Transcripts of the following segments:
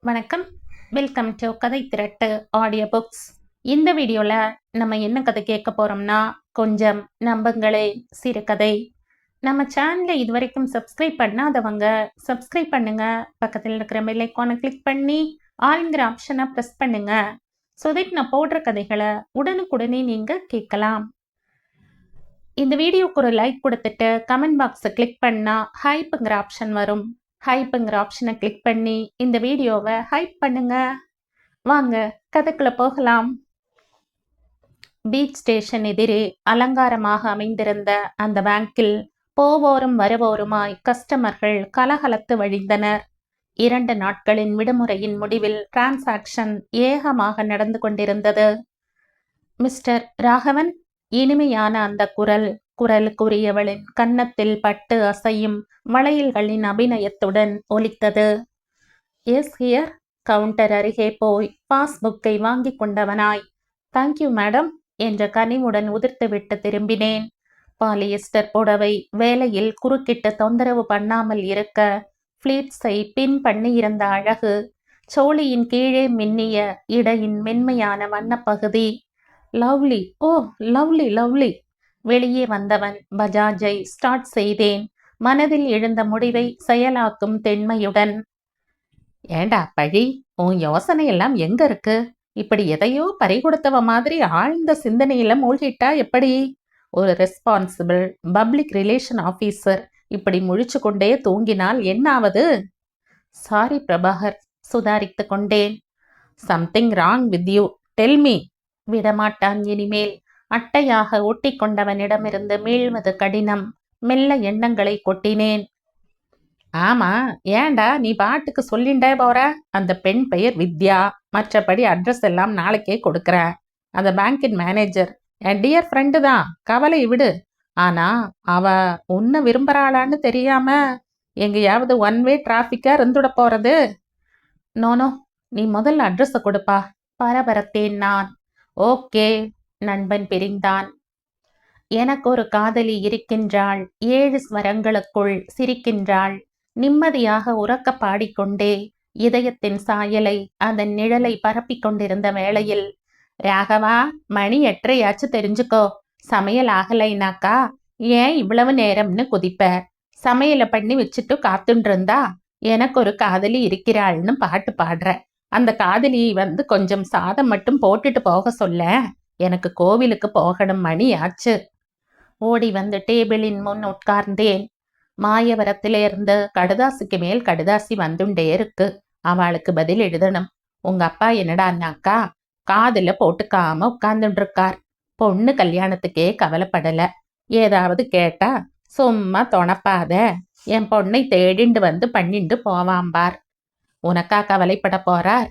வணக்கம். Welcome to கதை திரட்டு audio books. இந்த வீடியோல நம்ம என்ன கதை கேட்க போறோம்னா, கொஞ்சம் நம்புங்களே சிறுகதை. நம்ம சேனலை இதுவரைக்கும் சப்ஸ்கிரைப் பண்ணாதவங்க சப்ஸ்கிரைப் பண்ணுங்க. பக்கத்தில் இருக்கிற பெல் ஐகானை கிளிக் பண்ணி ஆல்ங்கிற ஆப்ஷனை ப்ரெஸ் பண்ணுங்க. ஸோ தட் நான் போடுற கதைகளை உடனுக்குடனே நீங்க கேட்கலாம். இந்த வீடியோக்கு ஒரு லைக் கொடுத்துட்டு கமெண்ட் பாக்ஸை கிளிக் பண்ணா ஹைப்புங்கிற ஆப்ஷன் வரும். ஹைப்புங்கிற ஆப்ஷனை கிளிக் பண்ணி இந்த வீடியோவை ஹைப் பண்ணுங்க. வாங்க கதைக்குள்ள போகலாம். பீச் ஸ்டேஷன் எதிரே அலங்காரமாக அமைந்திருந்த அந்த பேங்கில் போவோரும் வருவோருமாய் கஸ்டமர்கள் கலகலத்து வழிந்தனர். 2 நாட்களின் விடுமுறையின் முடிவில் டிரான்சாக்ஷன் ஏகமாக நடந்து கொண்டிருந்தது. மிஸ்டர் ராகவன், இனிமையான அந்த குரலுக்குரியவளின் கன்னத்தில் பட்டு அசையும் வளையல்களின் அபிநயத்துடன் ஒலித்தது. S here. கவுண்டர் அருகே போய் பாஸ்புக்கை வாங்கி கொண்டவனாய் தேங்க்யூ மேடம் என்ற கனிவுடன் உதிர்த்துவிட்டு திரும்பினேன். பாலியஸ்டர் புடவை வேலையில் குறுக்கிட்டு தொந்தரவு பண்ணாமல் இருக்க ஃபிளீட்ஸை பின் பண்ணியிருந்த அழகு, சோழியின் கீழே மின்னிய இடையின் மென்மையான வண்ணப்பகுதி. Lovely, oh lovely lovely. வெளியே வந்தவன் பஜாஜை ஸ்டார்ட் செய்தேன், மனதில் எழுந்த முடிவை செயலாக்கும் தென்மையுடன். ஏண்டா பழி, உன் யோசனை எல்லாம் எங்க இருக்கு? இப்படி எதையோ பறிகொடுத்தவ மாதிரி ஆழ்ந்த சிந்தனையில மூழ்கிட்டா எப்படி? ஒரு ரெஸ்பான்சிபிள் பப்ளிக் ரிலேஷன் ஆபீசர் இப்படி முழிச்சு கொண்டே தூங்கினால் என்னாவது? சாரி பிரபாகர், சுதாரித்து கொண்டேன். Something wrong with you, tell me. விடமாட்டான் இனிமேல். அட்டையாக ஒட்டி கொண்டவனிடமிருந்து மீள்வது கடினம். மெல்ல எண்ணங்களை கொட்டினேன். ஆமா, ஏண்டா நீ பாட்டுக்கு சொல்லிண்டே போற? அந்த பெண் பெயர் வித்யா. மற்றபடி அட்ரஸ் எல்லாம் நாளைக்கே கொடுக்குறேன். அந்த பேங்கின் மேனேஜர் என் டியர் ஃப்ரெண்டு தான், கவலை விடு. ஆனா அவ உன்னை விரும்புறாளான்னு தெரியாம எங்கேயாவது 1 வே டிராஃபிக்கா இருந்துட போறது. நோனோ, நீ முதல்ல அட்ரஸை கொடுப்பா, பரபரத்தேன் நான். ஓகே. நண்பன் பிரிந்தான். எனக்கு ஒரு காதலி இருக்கின்றாள். 7 ஸ்வரங்களுக்குள் சிரிக்கின்றாள். நிம்மதியாக உறக்க பாடிக்கொண்டே இதயத்தின் சாயலை, அதன் நிழலை பரப்பிக் கொண்டிருந்த வேளையில், ராகவா, மணி 8:30 தெரிஞ்சுக்கோ. சமையல் ஆகலைனாக்கா ஏன் இவ்வளவு நேரம்னு குதிப்ப? சமையலை பண்ணி வச்சுட்டு காத்துட்டு இருந்தா எனக்கு ஒரு காதலி இருக்கிறாள்னு பாட்டு பாடுற. அந்த காதலியை வந்து கொஞ்சம் சாதம் மட்டும் போட்டுட்டு போக சொல்ல. எனக்கு கோவிலுக்கு போகணும், மணி ஆச்சு. ஓடி வந்து டேபிளின் முன் உட்கார்ந்தேன். மாயவரத்திலிருந்து கடுதாசிக்கு மேல் கடுதாசி வந்துண்டே இருக்கு. அவளுக்கு பதில் எழுதணும். உங்க அப்பா என்னடான்னாக்கா காதுல போட்டுக்காம உட்கார்ந்துட்டு இருக்கார். பொண்ணு கல்யாணத்துக்கே கவலைப்படல. ஏதாவது கேட்டா சும்மா தொணப்பாத, என் பொண்ணை தேடிண்டு வந்து பண்ணிண்டு போவாம்பார். உனக்கா கவலைப்பட போறார்?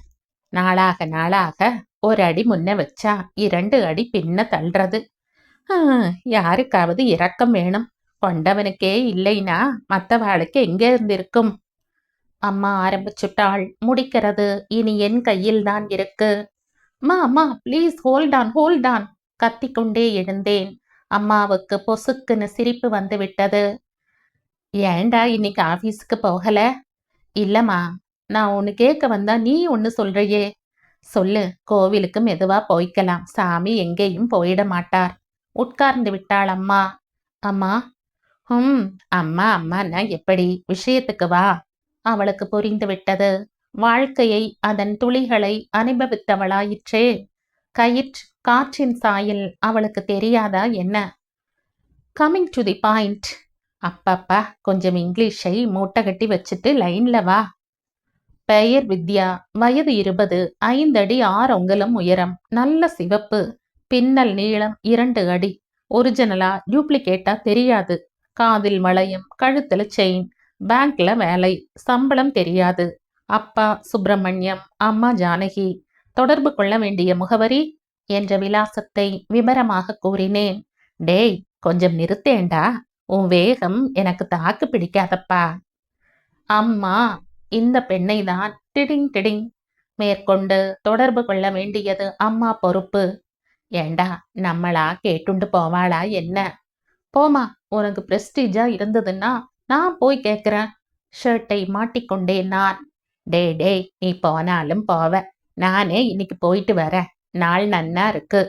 நாளாக நாளாக 1 அடி முன்ன வச்சா 2 அடி பின்ன தள்ளுறது. யாருக்காவது இரக்கம் வேணும். கொண்டவனுக்கே இல்லைனா மற்றவாளுக்கு எங்கே இருந்திருக்கும்? அம்மா ஆரம்பிச்சுட்டாள். முடிக்கிறது இனி என் கையில் தான் இருக்கு. அம்மா ப்ளீஸ் ஹோல்ட் ஆன். கத்திக்கொண்டே எழுந்தேன். அம்மாவுக்கு பொசுக்குன்னு சிரிப்பு வந்து விட்டது. ஏண்டா இன்னைக்கு ஆபீஸுக்கு போகல? இல்லம்மா, நான் ஒன்று கேட்க வந்தா நீ ஒன்று சொல்றியே. சொல்லு. கோவிலுக்கு மெதுவா போய்க்கலாம், சாமி எங்கேயும் போயிட மாட்டார். உட்கார்ந்து விட்டாள் அம்மா. அம்மா. அம்மா அம்மான்னா எப்படி? விஷயத்துக்கு வா. அவளுக்கு புரிந்து விட்டது. வாழ்க்கையை, அதன் துளிகளை அனுபவித்தவளாயிற்றே. காற்றின் சாயல் அவளுக்கு தெரியாதா என்ன? Coming to the point. அப்பப்பா, கொஞ்சம் இங்கிலீஷை மூட்டை கட்டி வச்சுட்டு லைன்ல வா. பெயர் வித்யா, வயது 20, 5 அடி 6 அங்குலம் உயரம், நல்ல சிவப்பு, பின்னல் நீளம் 2 அடி. ஒரிஜினலா டூப்ளிகேட்டா தெரியாது. காதில் வளையம், கழுத்துல செயின், பேங்க்ல வேலை, சம்பளம் தெரியாது. அப்பா சுப்பிரமணியம், அம்மா ஜானகி. தொடர்பு கொள்ள வேண்டிய முகவரி என்ற விலாசத்தை விவரமாக கூறினேன். டேய், கொஞ்சம் நிறுத்தேண்டா, உன் வேகம் எனக்கு தாக்கு பிடிக்காதப்பா. அம்மா, இந்த பெண்ணை தான் டிடிங் டிடிங். மேற்கொண்டு தொடர்பு கொள்ள வேண்டியது அம்மா பொறுப்பு. ஏண்டா, நம்மளா கேட்டுண்டு போவாளா என்ன? போமா, உனக்கு பிரஸ்டீஜா இருந்ததுன்னா நான் போய் கேட்குறேன். ஷர்ட்டை மாட்டிக்கொண்டேன் நான். டேய் நீ போனாலும் போவ, நானே இன்னைக்கு போயிட்டு வரேன், நாள் நன்னா இருக்கு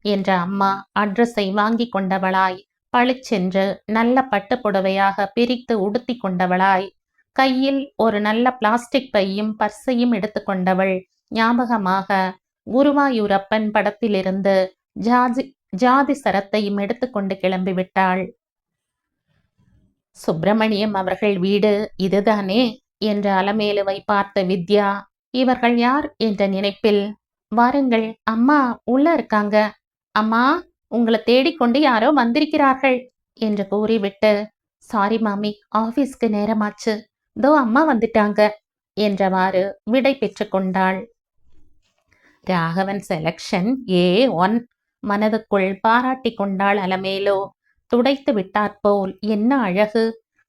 என்ற அம்மா அட்ரஸை வாங்கி கொண்டவளாய், பளிச்சென்று நல்ல பட்டு புடவையாக பிரித்து உடுத்தி கொண்டவளாய், கையில் ஒரு நல்ல பிளாஸ்டிக் பையும் பர்சையும் எடுத்துக்கொண்டவள் ஞாபகமாக குருவாயூரப்பன் படத்திலிருந்து ஜாதி சரத்தையும் எடுத்துக்கொண்டு கிளம்பிவிட்டாள். சுப்பிரமணியம் அவர்கள் வீடு இதுதானே என்ற அலமேலுவை பார்த்த வித்யா, இவர்கள் யார் என்ற நினைப்பில், வாருங்கள் அம்மா உள்ள இருக்காங்க, அம்மா உங்களை தேடிக்கொண்டு யாரோ வந்திருக்கிறார்கள் என்று கூறிவிட்டு, சாரி மாமி, ஆபீஸ்க்கு நேரமாச்சு, தோ அம்மா வந்துட்டாங்க என்றவாறு விடை பெற்று கொண்டாள். ராகவன் செலக்ஷன் A1 மனதுக்குள் பாராட்டி கொண்டாள் அலமேலோ. துடைத்து விட்டாற்போல் என்ன அழகு,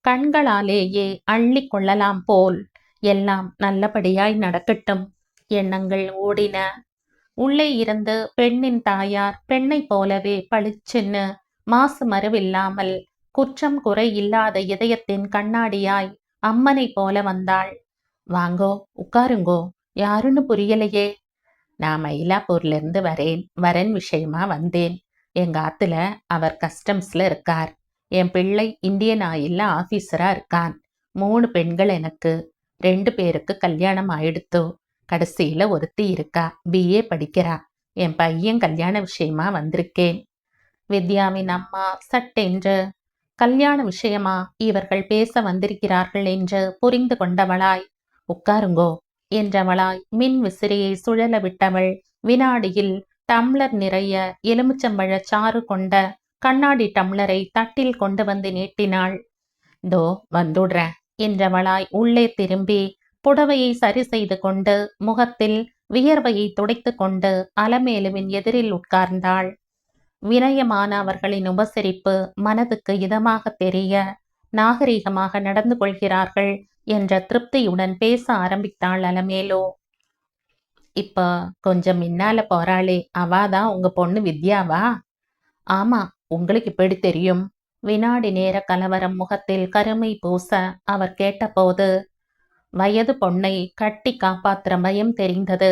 கண்களாலேயே அள்ளி கொள்ளலாம் போல். எல்லாம் நல்லபடியாய் நடக்கட்டும் எண்ணங்கள் ஓடின. உள்ளே இருந்து பெண்ணின் தாயார் பெண்ணை போலவே பளிச்சென்னு மாசு மறுவில்லாமல் குற்றம் குறை இல்லாத இதயத்தின் கண்ணாடியாய் அம்மனை போல வந்தாள். வாங்கோ உட்காருங்கோ, யாருன்னு புரியலையே. நான் மயிலாப்பூர்ல இருந்து வரன் விஷயமா வந்தேன். எங்க ஆத்துல அவர் கஸ்டம்ஸ்ல இருக்கார். என் பிள்ளை இந்தியன் ஆயில்ல ஆபீசரா இருக்கான். 3 பெண்கள் எனக்கு, 2 பேருக்கு கல்யாணம் ஆயிடுத்தோ. கடைசியில ஒருத்தி இருக்கா, BA படிக்கிறா. என் பையன் கல்யாண விஷயமா வந்திருக்கேன். வித்யாவின் அம்மா சட்டென்று, கல்யாண விஷயமா இவர்கள் பேச வந்திருக்கிறார்கள் என்று புரிந்து கொண்டவளாய், உட்காருங்கோ என்றவளாய் மின் விசிறியை சுழல விட்டவள் வினாடியில் டம்ளர் நிறைய எலுமிச்சம்பழ சாறு கொண்ட கண்ணாடி டம்ளரை தட்டில் கொண்டு வந்து நீட்டினாள். தோ வந்துடுறேன் என்றவளாய் உள்ளே திரும்பி புடவையை சரி செய்து கொண்டு முகத்தில் வியர்வையை துடைத்து கொண்டு அலமேலுவின் எதிரில் உட்கார்ந்தாள். வினயமான அவர்களின் உபசரிப்பு மனதுக்கு இதமாக தெரிய, நாகரீகமாக நடந்து கொள்கிறார்கள் என்ற திருப்தியுடன் பேச ஆரம்பித்தாள் அலமேலோ. இப்ப கொஞ்சம் முன்னால போறாளே, அவாதான் உங்க பொண்ணு வித்யாவா? ஆமா, உங்களுக்கு எப்படி தெரியும்? வினாடி நேர கலவரம் முகத்தில் கருமை பூச அவர் கேட்டபோது வயது பொண்ணை கட்டி காப்பாற்றுற பயம் தெரிந்தது.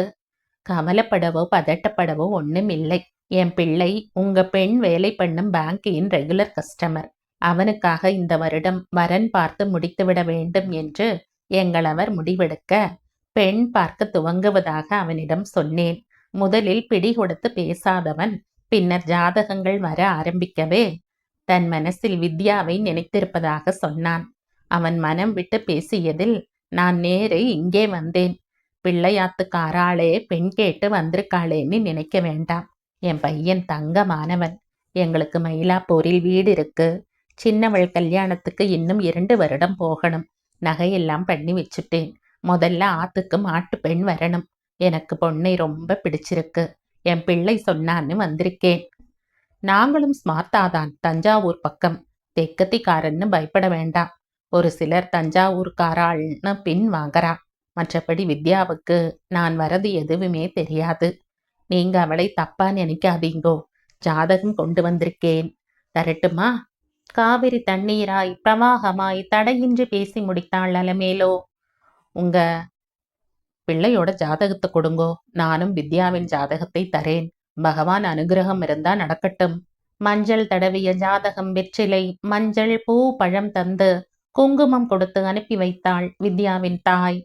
கவலைப்படவோ பதட்டப்படவோ ஒண்ணும் இல்லை. என் பிள்ளை உங்க பெண் வேலை பண்ணும் பேங்கின் ரெகுலர் கஸ்டமர். அவனுக்காக இந்த வருடம் வரன் பார்த்து முடித்துவிட வேண்டும் என்று எங்களவர் முடிவெடுக்க பெண் பார்க்க துவங்குவதாக அவனிடம் சொன்னேன். முதலில் பிடி கொடுத்து பேசாதவன் பின்னர் ஜாதகங்கள் வர ஆரம்பிக்கவே தன் மனசில் வித்யாவை நினைத்திருப்பதாக சொன்னான். அவன் மனம் விட்டு பேசியதில் நான் நேரே இங்கே வந்தேன். பிள்ளையாத்துக்காராளே பெண் கேட்டு வந்திருக்காளேன்னு நினைக்க வேண்டாம். என் பையன் தங்கமானவன். எங்களுக்கு மயிலாப்பூரில் வீடு இருக்கு. சின்னவள் கல்யாணத்துக்கு இன்னும் 2 வருடம் போகணும். நகையெல்லாம் பண்ணி வச்சுட்டேன். முதல்ல ஆத்துக்கு மாட்டு பெண் வரணும். எனக்கு பொண்ணை ரொம்ப பிடிச்சிருக்கு. என் பிள்ளை சொன்னான்னு வந்திருக்கேன். நாங்களும் ஸ்மார்த்தாதான், தஞ்சாவூர் பக்கம். தெக்கத்திக்காரன்னு பயப்பட வேண்டாம். ஒரு சிலர் தஞ்சாவூர்காராள்னு பின் வாங்கறா. மற்றபடி வித்யாவுக்கு நான் வரது எதுவுமே தெரியாது. நீங்க அவளை தப்பா நினைக்காதீங்கோ. ஜாதகம் கொண்டு வந்திருக்கேன், தரட்டுமா? காவிரி தண்ணீராய் பிரவாகமாய் தடையின்றி பேசி முடித்தாள் அலமேலோ. உங்க பிள்ளையோட ஜாதகத்தை கொடுங்கோ, நானும் வித்யாவின் ஜாதகத்தை தரேன். பகவான் அனுகிரகம் இருந்தா நடக்கட்டும். மஞ்சள் தடவிய ஜாதகம், வெற்றிலை, மஞ்சள், பூ, பழம் தந்து குங்குமம் கொடுத்து அனுப்பி வைத்தாள் வித்யாவின் தாய்.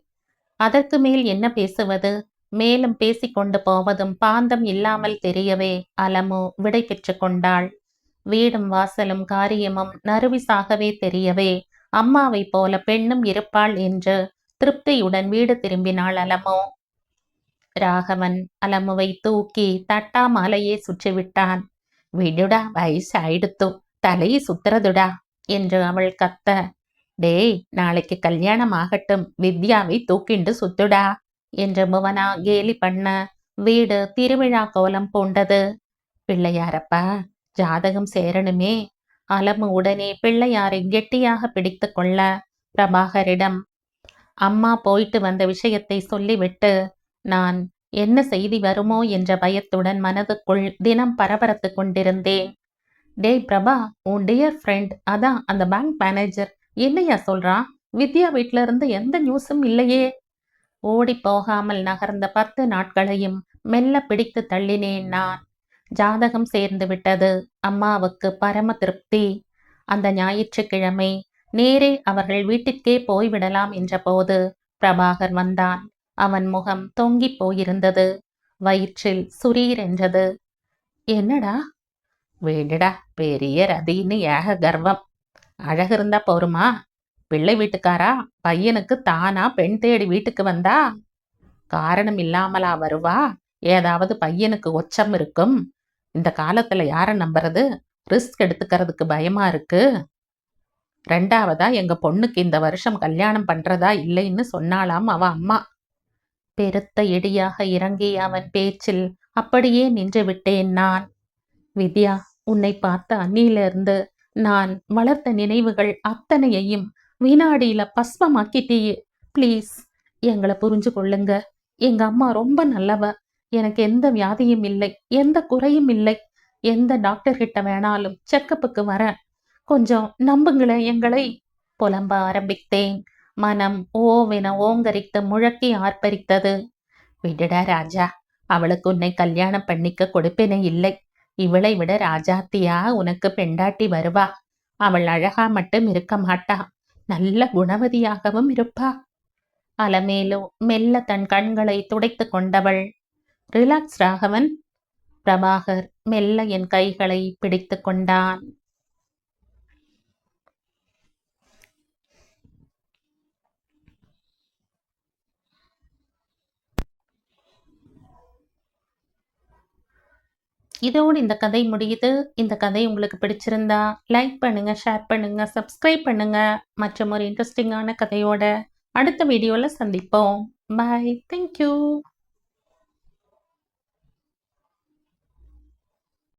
அதற்கு மேல் என்ன பேசுவது? மேலும் பேசிக்கொண்டு போவதும் பாந்தம் இல்லாமல் தெரியவே அலமு விடை பெற்று கொண்டாள். வீடும் வாசலும் காரியமும் நறுவிசாகவே தெரியவே அம்மாவை போல பெண்ணும் இருப்பாள் என்று திருப்தியுடன் வீடு திரும்பினாள் அலமு. ராகவன் அலமுவை தூக்கி தட்டா மாலையே சுற்றிவிட்டான். விடுடா, வயசாயிடுத்து, தலையை சுத்துறதுடா என்று அவள் கத்த, டேய் நாளைக்கு கல்யாணம் ஆகட்டும், வித்யாவை தூக்கிண்டு சுத்துடா என்று புவனா கேலி பண்ண வீடு திருவிழா கோலம் பூண்டது. பிள்ளையாரப்பா, ஜாதகம் சேரணுமே. அலமு உடனே பிள்ளையாரை கெட்டியாக பிடித்து கொள்ள பிரபாகரிடம் அம்மா போயிட்டு வந்த விஷயத்தை சொல்லிவிட்டு, நான் என்ன செய்தி வருமோ என்ற பயத்துடன் மனதுக்குள் தினம் பரபரத்து கொண்டிருந்தேன். டேய் பிரபா, உன் டியர் ஃப்ரெண்ட், அதான் அந்த பேங்க் மேனேஜர், என்னையா சொல்றான்? வித்யா வீட்ல இருந்து எந்த நியூஸும் இல்லையே. ஓடி போகாமல் நகர்ந்த 10 நாட்களையும் மெல்ல பிடித்து தள்ளினேன் நான். ஜாதகம் சேர்ந்து விட்டது. அம்மாவுக்கு பரம திருப்தி. அந்த ஞாயிற்றுக்கிழமை நேரே அவர்கள் வீட்டிற்கே போய்விடலாம் என்றபோது பிரபாகர் வந்தான். அவன் முகம் தொங்கிப் போயிருந்தது. வயிற்றில் சுரீர் என்றது. என்னடா? வீடுடா, பெரிய ரதின்னு ஏக கர்வம். அழகு இருந்தா போருமா? பிள்ளை வீட்டுக்காரா பையனுக்கு தானா பெண் தேடி வீட்டுக்கு வந்தா? காரணம் இல்லாமலா வருவா? ஏதாவது பையனுக்கு ஒச்சம் இருக்கும். இந்த காலத்துல யார நம்புறது? ரிஸ்க் எடுத்துக்கிறதுக்கு பயமா இருக்கு. ரெண்டாவதா எங்க பொண்ணுக்கு இந்த வருஷம் கல்யாணம் பண்றதா இல்லைன்னு சொன்னாலாம் அவ அம்மா. பெருத்த இடியாக இறங்கிய அவன் பேச்சில் அப்படியே நின்று விட்டேன் நான். வித்யா, உன்னை பார்த்த அன்னியிலிருந்து நான் வளர்த்த நினைவுகள் அத்தனையையும் வினாடியில பஸ்மமாக்கிட்டீயே. ப்ளீஸ் எங்களை புரிஞ்சு கொள்ளுங்க. எங்க அம்மா ரொம்ப நல்லவ. எனக்கு எந்த வியாதியும் இல்லை, எந்த குறையும் இல்லை. எந்த டாக்டர் கிட்ட வேணாலும் செக்கப்புக்கு வரேன். கொஞ்சம் நம்புங்களேன் எங்களை. புலம்ப ஆரம்பித்தேன். மனம் ஓவென ஓங்கரித்து முழக்கி ஆர்ப்பரித்தது. விடுடா ராஜா, அவளுக்கு உன்னை கல்யாணம் பண்ணிக்க கொடுப்பேனே இல்லை. இவளை விட ராஜாத்தியா உனக்கு பெண்டாட்டி வருவா. அவள் அழகா மட்டும் இருக்க மாட்டா, நல்ல குணவதியாகவும் இருப்பா. அலமேலு மெல்ல தன் கண்களை துடைத்து கொண்டவள். ரிலாக்ஸ் ராகவன். பிரபாகர் மெல்ல என் கைகளை பிடித்து கொண்டான். இதோடு இந்த கதை முடியுது. இந்த கதை உங்களுக்கு பிடிச்சிருந்தா லைக் பண்ணுங்க, ஷேர் பண்ணுங்க, சப்ஸ்கிரைப் பண்ணுங்க. மற்றும் ஒரு இன்ட்ரெஸ்டிங்கான கதையோட அடுத்த வீடியோல சந்திப்போம். பாய். தேங்க்யூ.